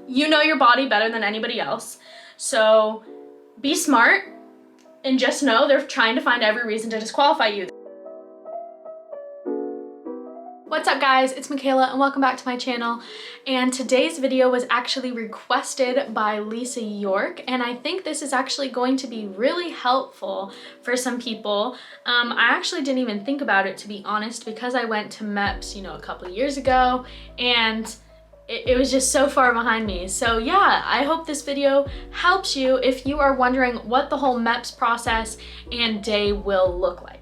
You know your body better than anybody else. So be smart and just know they're trying to find every reason to disqualify you. What's up guys, it's Michaela and welcome back to my channel. And today's video was actually requested by Lisa York, and I think this is actually going to be really helpful for some people. I actually didn't even think about it, to be honest, because I went to MEPS, a couple of years ago, and it was just so far behind me. So yeah, I hope this video helps you if you are wondering what the whole MEPS process and day will look like.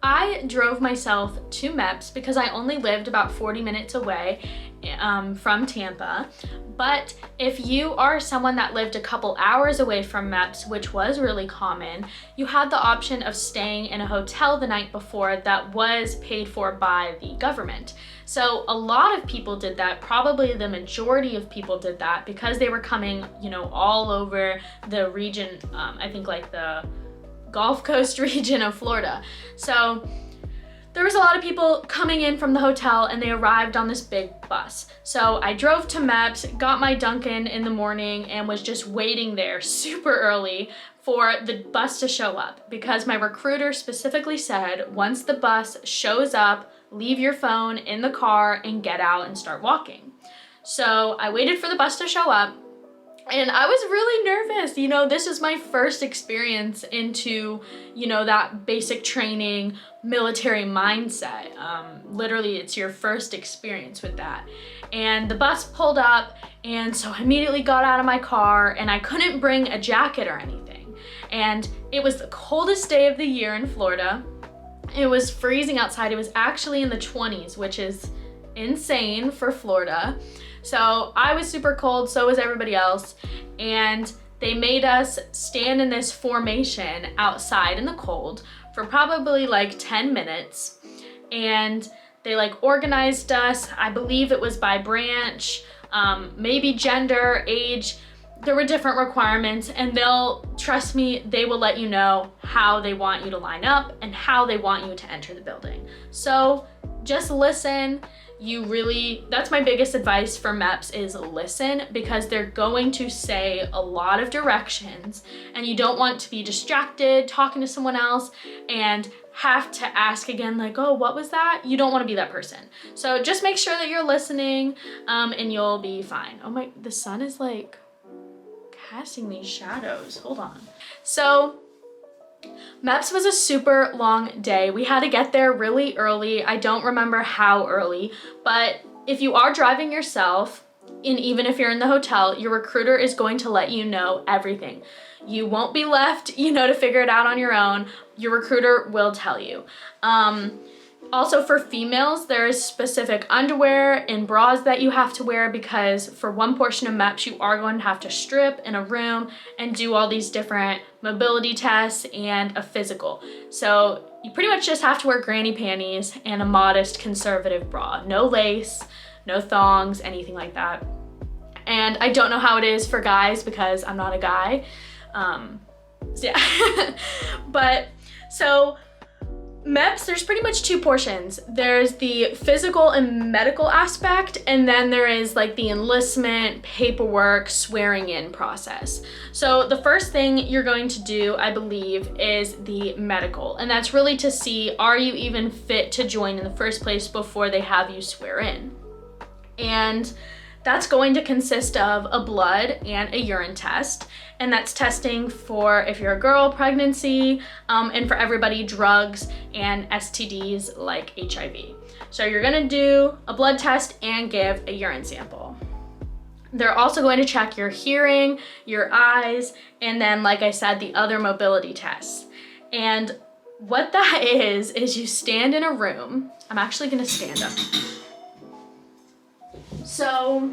I drove myself to MEPS because I only lived about 40 minutes away from Tampa. But if you are someone that lived a couple hours away from MEPS, which was really common, you had the option of staying in a hotel the night before that was paid for by the government. So a lot of people did that. Probably the majority of people did that because they were coming, all over the region, I think like the Gulf Coast region of Florida. So there was a lot of people coming in from the hotel and they arrived on this big bus. So I drove to MEPS, got my Dunkin' in the morning, and was just waiting there super early for the bus to show up, because my recruiter specifically said, once the bus shows up, leave your phone in the car and get out and start walking. So I waited for the bus to show up. And I was really nervous. This is my first experience into, that basic training, military mindset. Literally, it's your first experience with that. And the bus pulled up, and so I immediately got out of my car, and I couldn't bring a jacket or anything. And it was the coldest day of the year in Florida. It was freezing outside. It was actually in the 20s, which is insane for Florida. So I was super cold, so was everybody else, and they made us stand in this formation outside in the cold for probably like 10 minutes, and they organized us. I believe it was by branch, maybe gender, age. There were different requirements, and trust me, they will let you know how they want you to line up and how they want you to enter the building. So just listen. That's my biggest advice for MEPS, is listen, because they're going to say a lot of directions and you don't want to be distracted talking to someone else and have to ask again, like, oh, what was that? You don't want to be that person. So just make sure that you're listening, and you'll be fine. Oh the sun is casting these shadows. Hold on. So MEPS was a super long day. We had to get there really early. I don't remember how early, but if you are driving yourself, and even if you're in the hotel, your recruiter is going to let you know everything. You won't be left, to figure it out on your own. Your recruiter will tell you. Also for females, there is specific underwear and bras that you have to wear, because for one portion of MEPS, you are going to have to strip in a room and do all these different mobility tests and a physical. So you pretty much just have to wear granny panties and a modest conservative bra. No lace, no thongs, anything like that. And I don't know how it is for guys because I'm not a guy. So yeah. So MEPS, there's pretty much two portions. There's the physical and medical aspect, and then there is the enlistment, paperwork, swearing in process. So the first thing you're going to do, I believe, is the medical, and that's really to see, are you even fit to join in the first place before they have you swear in? And that's going to consist of a blood and a urine test, and that's testing for, if you're a girl, pregnancy, and for everybody, drugs and STDs like HIV. So you're gonna do a blood test and give a urine sample. They're also going to check your hearing, your eyes, and then, like I said, the other mobility tests. And what that is you stand in a room. I'm actually gonna stand up. So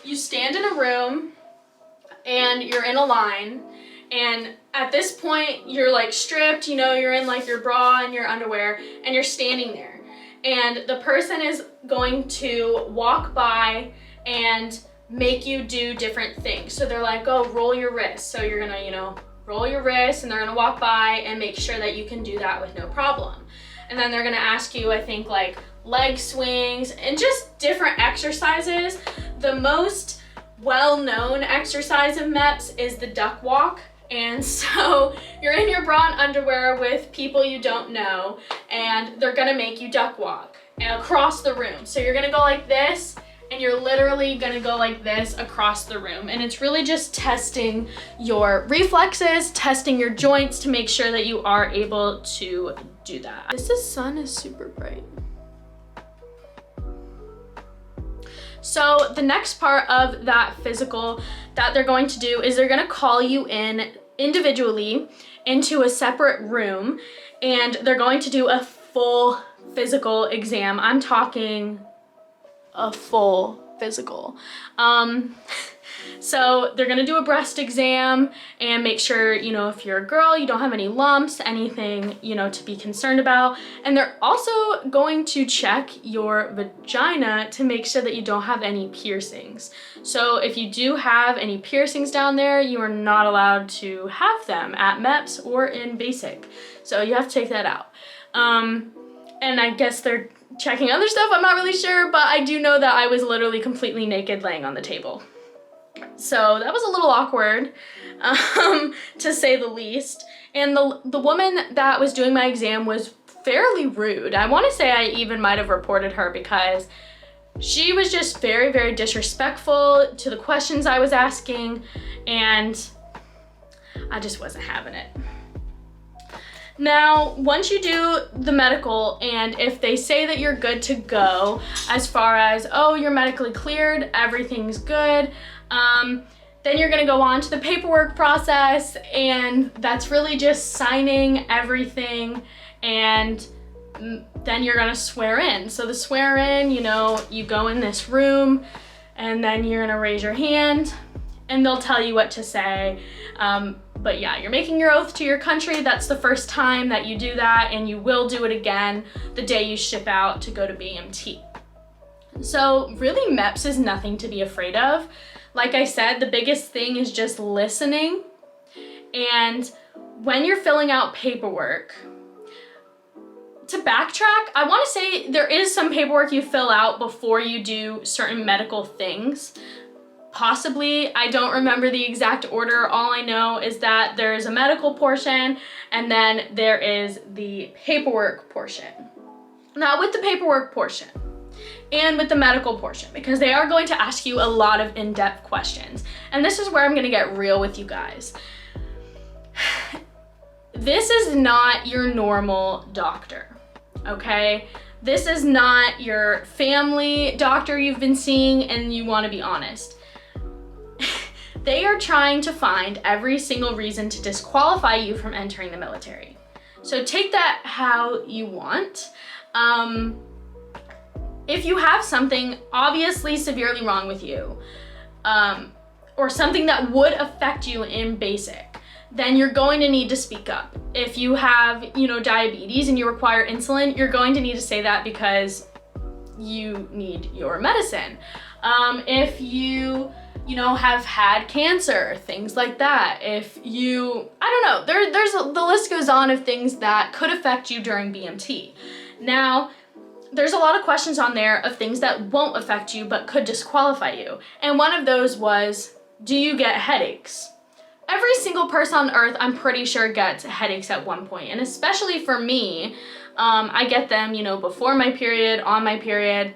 you stand in a room and you're in a line, and at this point you're stripped, you're in your bra and your underwear, and you're standing there, and the person is going to walk by and make you do different things. So they're like, oh, roll your wrist. So you're gonna, roll your wrist, and they're gonna walk by and make sure that you can do that with no problem. And then they're gonna ask you, I think, leg swings and just different exercises. The most well-known exercise of MEPS is the duck walk. And so you're in your bra and underwear with people you don't know, and they're gonna make you duck walk across the room. So you're gonna go like this, and you're literally gonna go like this across the room. And it's really just testing your reflexes, testing your joints to make sure that you are able to do that. This sun is super bright. So the next part of that physical that they're going to do is they're gonna call you in individually into a separate room, and they're going to do a full physical exam. I'm talking a full physical. So they're gonna do a breast exam and make sure, you know, if you're a girl, you don't have any lumps, anything, you know, to be concerned about. And they're also going to check your vagina to make sure that you don't have any piercings. So if you do have any piercings down there, you are not allowed to have them at MEPS or in basic. So you have to take that out. And I guess they're checking other stuff, I'm not really sure, but I do know that I was literally completely naked laying on the table. So that was a little awkward, to say the least. And the woman that was doing my exam was fairly rude. I want to say I even might have reported her because she was just very, very disrespectful to the questions I was asking, and I just wasn't having it. Now, once you do the medical, and if they say that you're good to go, as far as, oh, you're medically cleared, everything's good, then you're gonna go on to the paperwork process, and that's really just signing everything, and then you're gonna swear in. So the swear in, you know, you go in this room, and then you're gonna raise your hand, and they'll tell you what to say. But yeah, you're making your oath to your country. That's the first time that you do that, and you will do it again the day you ship out to go to BMT. So really, MEPS is nothing to be afraid of. Like I said, the biggest thing is just listening. And when you're filling out paperwork, to backtrack, I want to say there is some paperwork you fill out before you do certain medical things. Possibly, I don't remember the exact order. All I know is that there is a medical portion, and then there is the paperwork portion. Now, with the paperwork portion and with the medical portion, because they are going to ask you a lot of in-depth questions, and this is where I'm gonna get real with you guys. This is not your normal doctor, okay? This is not your family doctor you've been seeing and you wanna be honest. They are trying to find every single reason to disqualify you from entering the military. So take that how you want. If you have something obviously severely wrong with you, or something that would affect you in basic, then you're going to need to speak up. If you have, you know, diabetes and you require insulin, you're going to need to say that because you need your medicine. If you know, have had cancer, things like that. If you, I don't know, the list goes on of things that could affect you during BMT. Now, there's a lot of questions on there of things that won't affect you but could disqualify you. And one of those was, do you get headaches? Every single person on earth, I'm pretty sure, gets headaches at one point. And especially for me, I get them, you know, before my period, on my period.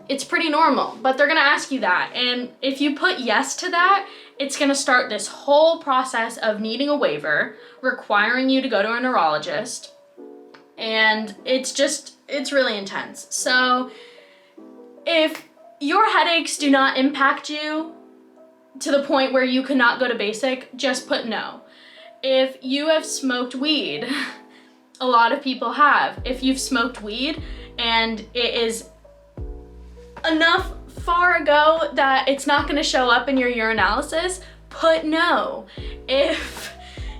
It's pretty normal, but they're gonna ask you that. And if you put yes to that, it's gonna start this whole process of needing a waiver, requiring you to go to a neurologist. And it's really intense. So if your headaches do not impact you to the point where you cannot go to basic, just put no. If you have smoked weed, a lot of people have. If you've smoked weed and it is enough far ago that it's not gonna show up in your urinalysis, put no. If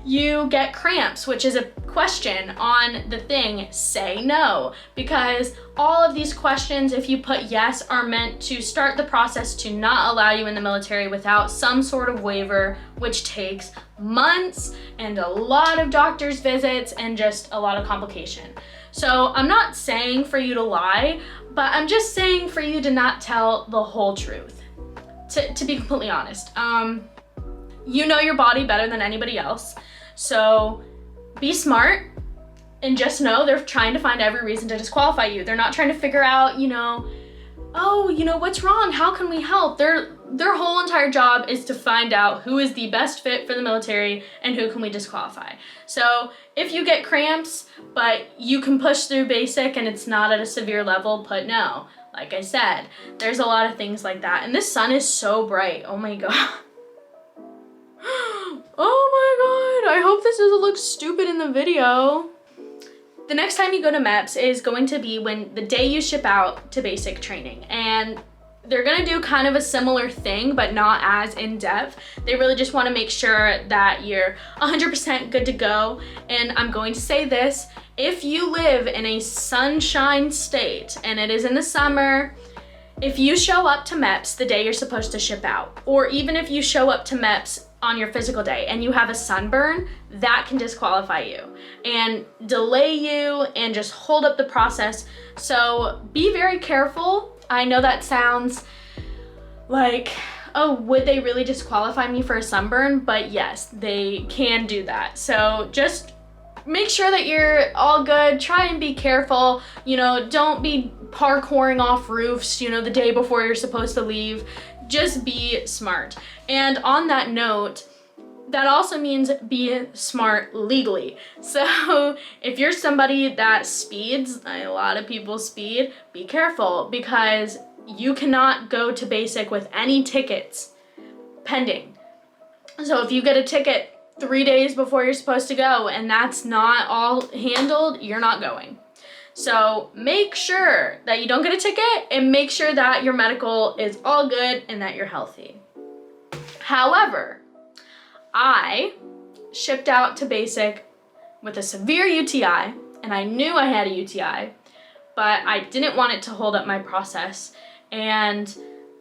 you get cramps, which is a question on the thing, say no. Because all of these questions, if you put yes, are meant to start the process to not allow you in the military without some sort of waiver, which takes months and a lot of doctor's visits and just a lot of complication. So I'm not saying for you to lie, but I'm just saying for you to not tell the whole truth. to be completely honest. You know your body better than anybody else. So be smart and just know they're trying to find every reason to disqualify you. They're not trying to figure out, oh, what's wrong? How can we help? Their whole entire job is to find out who is the best fit for the military and who can we disqualify. So if you get cramps, but you can push through basic and it's not at a severe level, put no. Like I said, there's a lot of things like that. And this sun is so bright. Oh my God. Oh my God. I hope this doesn't look stupid in the video. The next time you go to MEPS is going to be when the day you ship out to basic training. And they're gonna do kind of a similar thing, but not as in-depth. They really just wanna make sure that you're 100% good to go. And I'm going to say this, if you live in a sunshine state and it is in the summer, if you show up to MEPS the day you're supposed to ship out, or even if you show up to MEPS on your physical day and you have a sunburn, that can disqualify you and delay you and just hold up the process. So be very careful. I know that sounds like, oh, would they really disqualify me for a sunburn? But yes, they can do that. So just make sure that you're all good. Try and be careful. Don't be parkouring off roofs, the day before you're supposed to leave. Just be smart. And on that note, that also means be smart legally. So if you're somebody that speeds, a lot of people speed, be careful because you cannot go to basic with any tickets pending. So if you get a ticket 3 days before you're supposed to go and that's not all handled, you're not going. So make sure that you don't get a ticket and make sure that your medical is all good and that you're healthy. However, I shipped out to basic with a severe UTI and I knew I had a UTI, but I didn't want it to hold up my process. And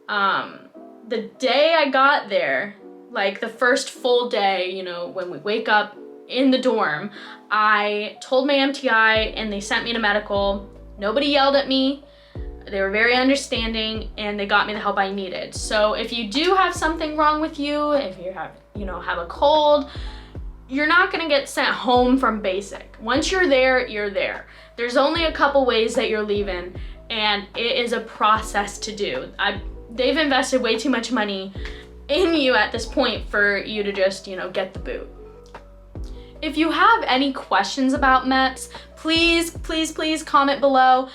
the day I got there, like the first full day, when we wake up in the dorm, I told my MTI and they sent me to medical. Nobody yelled at me. They were very understanding and they got me the help I needed. So if you do have something wrong with you, if you have, have a cold, you're not gonna get sent home from basic. Once you're there, you're there. There's only a couple ways that you're leaving and it is a process to do. They've invested way too much money in you at this point for you to just, get the boot. If you have any questions about MEPS, please comment below.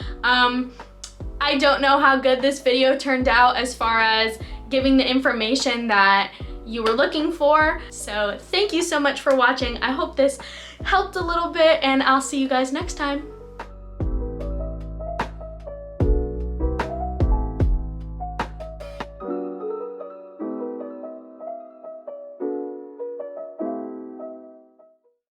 I don't know how good this video turned out as far as giving the information that you were looking for. So thank you so much for watching. I hope this helped a little bit and I'll see you guys next time.